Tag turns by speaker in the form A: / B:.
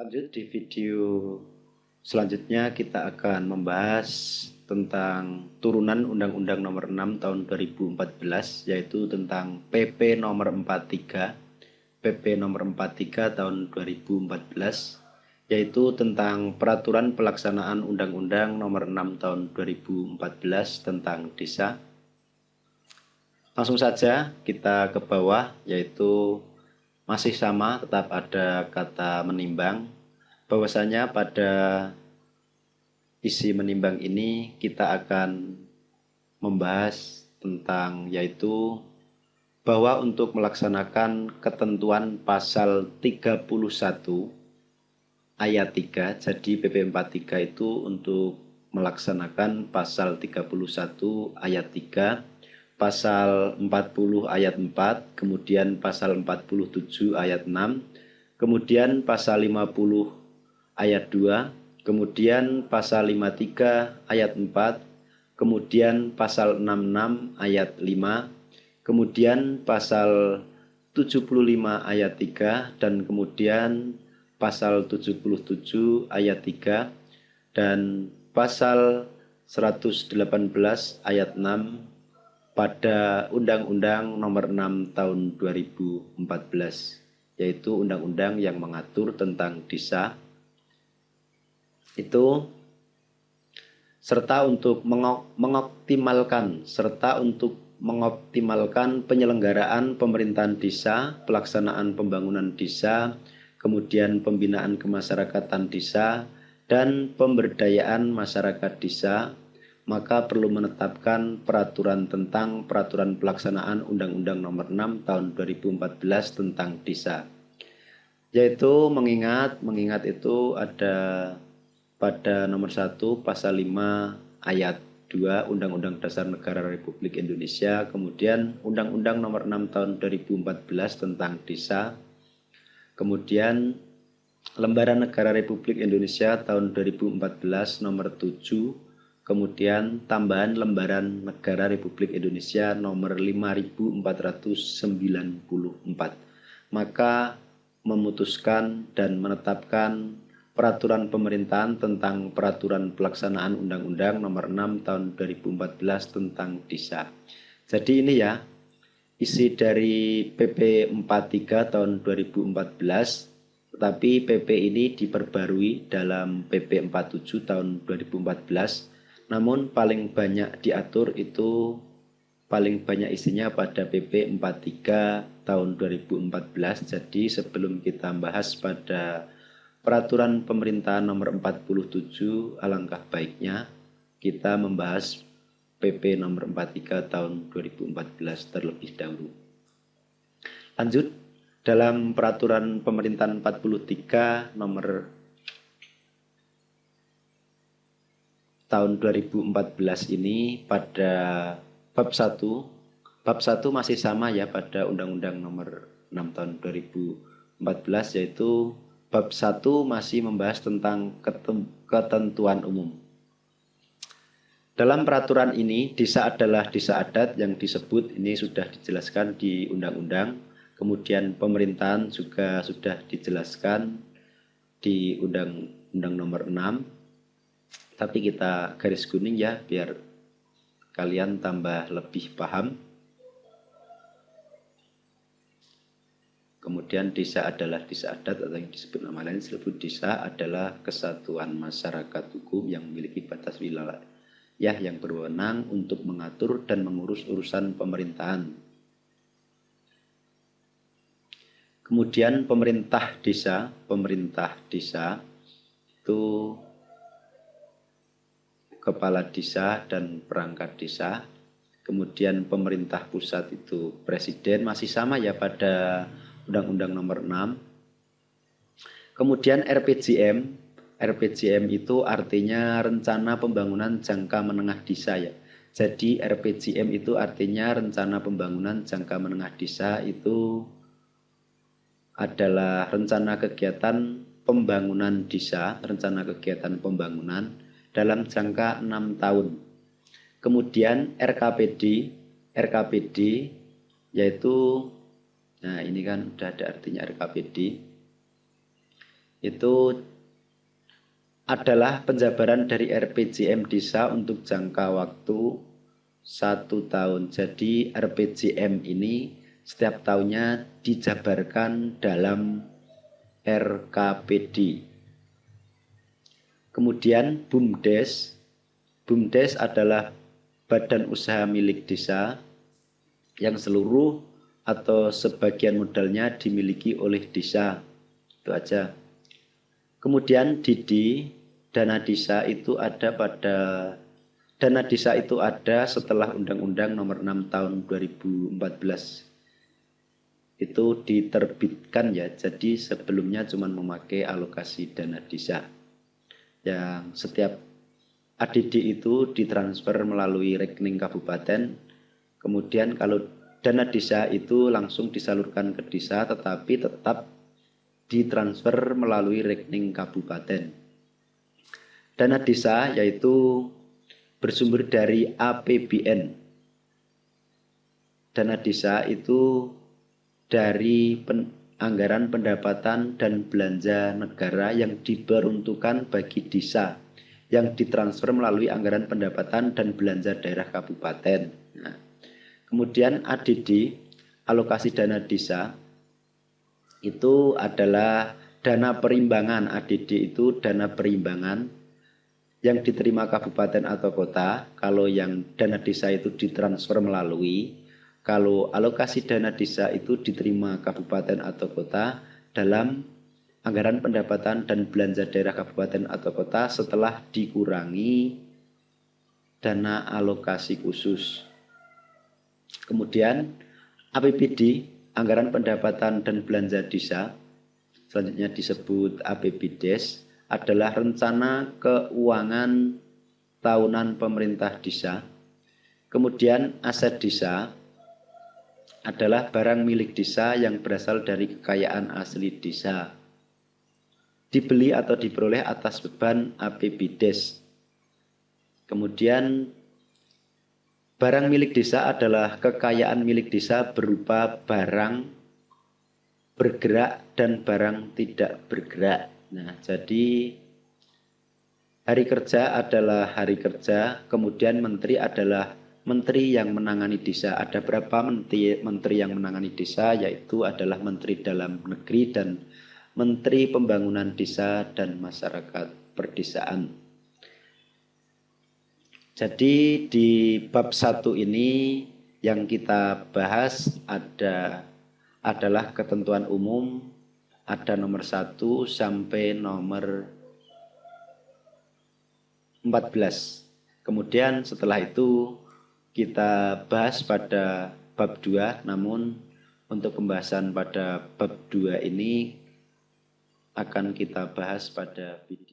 A: Lanjut di video selanjutnya kita akan membahas tentang turunan Undang-Undang Nomor 6 Tahun 2014, yaitu tentang PP Nomor 43, PP Nomor 43 Tahun 2014, yaitu tentang Peraturan Pelaksanaan Undang-Undang Nomor 6 Tahun 2014 tentang Desa. Langsung saja kita ke bawah, yaitu masih sama, tetap ada kata menimbang. Bahwasanya pada isi menimbang ini kita akan membahas tentang yaitu bahwa untuk melaksanakan ketentuan pasal 31 ayat 3, jadi PP 43 itu untuk melaksanakan pasal 31 ayat 3, pasal 40 ayat 4, kemudian pasal 47 ayat 6, kemudian pasal 50 ayat 2, kemudian pasal 53 ayat 4, kemudian pasal 66 ayat 5, kemudian pasal 75 ayat 3, dan kemudian pasal 77 ayat 3, dan pasal 118 ayat 6 pada Undang-Undang Nomor 6 Tahun 2014, yaitu undang-undang yang mengatur tentang desa itu, serta untuk mengoptimalkan penyelenggaraan pemerintahan desa, pelaksanaan pembangunan desa, kemudian pembinaan kemasyarakatan desa, dan pemberdayaan masyarakat desa, maka perlu menetapkan peraturan tentang peraturan pelaksanaan Undang-Undang Nomor 6 Tahun 2014 tentang desa. Yaitu mengingat itu ada pada nomor 1 pasal 5 ayat 2 Undang-Undang Dasar Negara Republik Indonesia, kemudian Undang-Undang Nomor 6 Tahun 2014 tentang desa, kemudian Lembaran Negara Republik Indonesia tahun 2014 nomor 7, kemudian tambahan Lembaran Negara Republik Indonesia nomor 5494. Maka memutuskan dan menetapkan peraturan pemerintahan tentang peraturan pelaksanaan Undang-Undang Nomor 6 Tahun 2014 tentang desa. Jadi ini ya isi dari PP 43 tahun 2014, tetapi PP ini diperbarui dalam PP 47 tahun 2014. Namun paling banyak diatur itu paling banyak isinya pada PP 43 tahun 2014. Jadi sebelum kita bahas pada Peraturan Pemerintahan Nomor 47, alangkah baiknya kita membahas PP Nomor 43 Tahun 2014 terlebih dahulu. Lanjut, dalam Peraturan Pemerintahan 43 Nomor Tahun 2014 ini pada bab 1, masih sama ya pada Undang-Undang Nomor 6 Tahun 2014, yaitu bab 1 masih membahas tentang ketentuan umum. Dalam peraturan ini, desa adalah desa adat yang disebut, ini sudah dijelaskan di undang-undang. Kemudian pemerintahan juga sudah dijelaskan di Undang-Undang Nomor 6. Tapi kita garis kuning ya, biar kalian tambah lebih paham. Kemudian desa adalah desa adat atau yang disebut nama lain disebut desa adalah kesatuan masyarakat hukum yang memiliki batas wilayah yang berwenang untuk mengatur dan mengurus urusan pemerintahan. Kemudian pemerintah desa itu kepala desa dan perangkat desa. Kemudian pemerintah pusat itu presiden, masih sama ya pada Undang-Undang Nomor 6. Kemudian RPJM itu artinya Rencana Pembangunan Jangka Menengah Desa ya. Jadi RPJM itu artinya Rencana Pembangunan Jangka Menengah Desa, itu adalah rencana kegiatan pembangunan desa, rencana kegiatan pembangunan dalam jangka 6 tahun. Kemudian RKPD yaitu, nah ini kan udah ada artinya RKPD, itu adalah penjabaran dari RPJM Desa untuk jangka waktu 1 tahun. Jadi RPJM ini setiap tahunnya dijabarkan dalam RKPD. Kemudian BUMDes. BUMDes adalah badan usaha milik desa yang seluruh atau sebagian modalnya dimiliki oleh desa. Itu aja. Kemudian Didi, dana desa itu ada setelah Undang-Undang Nomor 6 Tahun 2014 itu diterbitkan ya. Jadi sebelumnya cuma memakai alokasi dana desa yang setiap ADD itu ditransfer melalui rekening kabupaten. Kemudian kalau dana desa itu langsung disalurkan ke desa, tetapi tetap ditransfer melalui rekening kabupaten. Dana desa yaitu bersumber dari APBN. Dana desa itu dari anggaran pendapatan dan belanja negara yang diperuntukkan bagi desa, yang ditransfer melalui anggaran pendapatan dan belanja daerah kabupaten. Nah, kemudian ADD, alokasi dana desa, itu adalah dana perimbangan. ADD itu dana perimbangan yang diterima kabupaten atau kota. Kalau yang dana desa itu ditransfer melalui, kalau alokasi dana desa itu diterima kabupaten atau kota dalam anggaran pendapatan dan belanja daerah kabupaten atau kota setelah dikurangi dana alokasi khusus. Kemudian APBD, anggaran pendapatan dan belanja desa, selanjutnya disebut APBDes, adalah rencana keuangan tahunan pemerintah desa. Kemudian aset desa adalah barang milik desa yang berasal dari kekayaan asli desa, dibeli atau diperoleh atas beban APBDes. Kemudian barang milik desa adalah kekayaan milik desa berupa barang bergerak dan barang tidak bergerak. Nah, jadi hari kerja adalah hari kerja, kemudian menteri adalah menteri yang menangani desa. Ada berapa menteri yang menangani desa, yaitu adalah Menteri Dalam Negeri dan Menteri Pembangunan Desa dan Masyarakat Perdesaan. Jadi di bab 1 ini yang kita bahas adalah ketentuan umum, ada nomor 1 sampai nomor 14. Kemudian setelah itu kita bahas pada bab 2, namun untuk pembahasan pada bab 2 ini akan kita bahas pada video